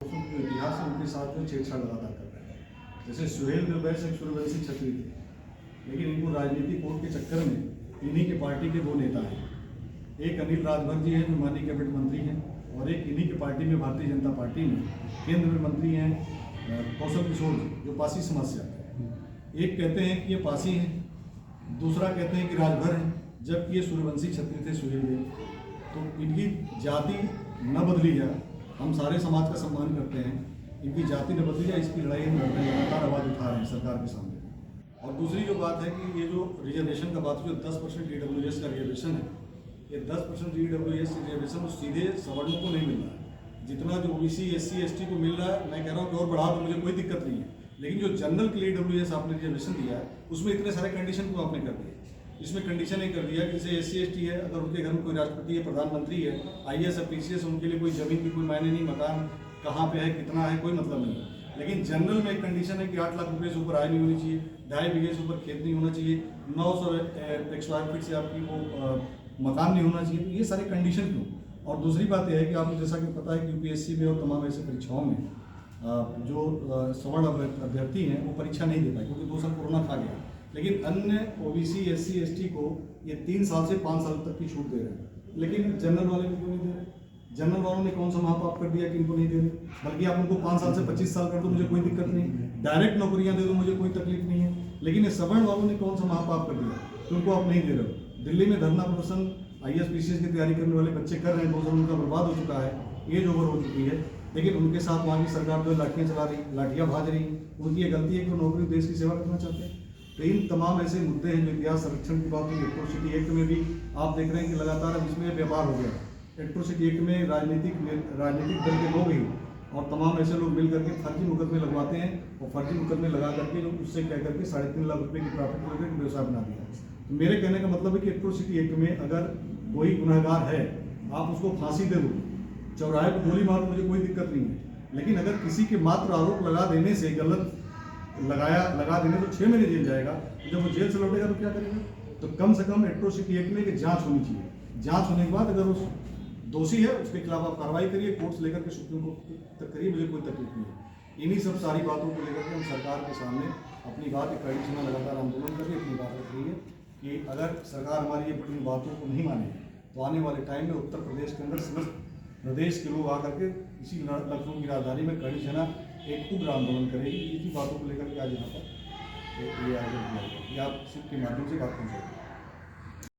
जो इतिहास है उनके साथ जो छेड़छाड़ लगातार कर रहे हैं। जैसे सुहेल देवबैस एक सूर्यवंशी क्षत्रिय थे, लेकिन इनको राजनीतिक वोट के चक्कर में इन्हीं के पार्टी के दो नेता हैं। एक अनिल राजभर जी हैं जो माननीय कैबिनेट मंत्री हैं, और एक इन्हीं की पार्टी में भारतीय जनता पार्टी में केंद्र में मंत्री हैं कौशल किशोर जी, जो पासी समाज से आते हैं। एक कहते हैं कि ये पासी हैं, दूसरा कहते हैं कि राजभर हैं, जबकि ये सूर्यवंशी क्षत्रिय थे सुहेल देव। तो इनकी जाति न बदली जाए, हम सारे समाज का सम्मान करते हैं, इनकी जाति न बदली जाए, इसकी लड़ाई हम लड़ रहे हैं, लगातार आवाज़ उठा रहे हैं सरकार के सामने। और दूसरी जो बात है कि ये जो रिजर्वेशन का बात, जो 10% EWS का रिजर्वेशन है, ये 10% EWS रिजर्वेशन सीधे सवर्णों को नहीं मिल रहा है। जितना जो OBC SC ST को मिल रहा है, मैं कह रहा हूँ कि और बढ़ा दो, मुझे कोई दिक्कत नहीं है। लेकिन जो जनरल के लिए EWS आपने रिजर्वेशन दिया है, उसमें इतने सारे कंडीशन को आपने कर दिए। इसमें कंडीशन एक कर दिया कि जैसे SC ST है, अगर उनके घर में कोई राष्ट्रपति है, प्रधानमंत्री है, IAS PCS, उनके लिए कोई जमीन की कोई मायने नहीं, मकान कहाँ पे है, कितना है, कोई मतलब नहीं है। लेकिन जनरल में एक कंडीशन है कि 8 लाख रुपये से ऊपर आय नहीं होनी चाहिए, 2.5 बीघे से ऊपर खेत नहीं होना चाहिए, 900 स्क्वायर फीट से आपकी वो मकान नहीं होना चाहिए। तो ये सारे कंडीशन क्यों? और दूसरी बात यह है कि आपको जैसा कि पता है कि UPSC में और तमाम ऐसे परीक्षाओं में जो सवर्ण अभ्यर्थी हैं वो परीक्षा नहीं दे पाए, क्योंकि 2 साल कोरोना खा गया। लेकिन अन्य OBC SC ST को ये 3 साल से 5 साल तक की छूट दे रहे हैं, लेकिन जनरल वाले को क्यों नहीं दे रहे? जनरल वालों ने कौन सा महापाप कर दिया कि इनको नहीं दे रहे? बल्कि आप उनको 5 साल से 25 साल कर दो, मुझे कोई दिक्कत नहीं, डायरेक्ट नौकरियां दे दो, मुझे कोई तकलीफ नहीं है। लेकिन ये सवर्ण वालों ने कौन सा महापाप कर दिया कि उनको आप नहीं दे रहे हो? दिल्ली में धरना प्रदर्शन IAS PCS की तैयारी करने वाले बच्चे कर रहे हैं, 2 साल उनका बर्बाद हो चुका है, एज ओवर हो चुकी है, लेकिन उनके साथ वहाँ की सरकार जो लाठियाँ चला रही, लाठियाँ भाज रही, उनकी ये गलती है कि वो नौकरी देश की सेवा करना चाहते हैं। तो इन तमाम ऐसे मुद्दे हैं जो इतिहास संरक्षण की बात हुई। एट्रोसिटी एक्ट में भी आप देख रहे हैं कि लगातार अब इसमें व्यापार हो गया। एट्रोसिटी एक्ट में राजनीतिक दल के लोग ही और तमाम ऐसे लोग मिल करके फर्जी मुकदमे लगवाते हैं, और फर्जी मुकदमे लगा करके जो उससे कह करके 3.5 लाख रुपये की प्रॉफिट को लेकर व्यवसाय बना दिया। तो मेरे कहने का मतलब है कि एट्रोसिटी एक्ट में अगर कोई गुनहगार है, आप उसको फांसी दे दो, चौराहे पर गोली मारो, मुझे कोई दिक्कत नहीं है। लेकिन अगर किसी के मात्र आरोप लगा देने से, गलत लगा देने तो 6 महीने जेल जाएगा, जब वो जेल से लौटेगा तो क्या करेगा? तो कम से कम एट्रोसिटी एक्ट में जांच होनी चाहिए। जांच होने के बाद अगर वो दोषी है, उसके खिलाफ आप कार्रवाई करिए, कोर्ट से लेकर के सुप्रीम कोर्ट तक करिए, मुझे कोई तकलीफ नहीं है। इन्हीं सब सारी बातों को लेकर के हम सरकार के सामने अपनी बात एक कड़ी समय लगातार आंदोलन करके अपनी बात रख रही है कि अगर सरकार हमारी अपनी बातों को नहीं माने तो आने वाले टाइम में उत्तर प्रदेश के अंदर समस्त प्रदेश के लोग आकर के इसी लखनऊ की राजधानी में कड़ी सेना एक उग्र आंदोलन करेगी। इसी बातों को लेकर के आज यहाँ पर ये आयोजन किया गया। आप के माध्यम से बात पहुँचाएगी।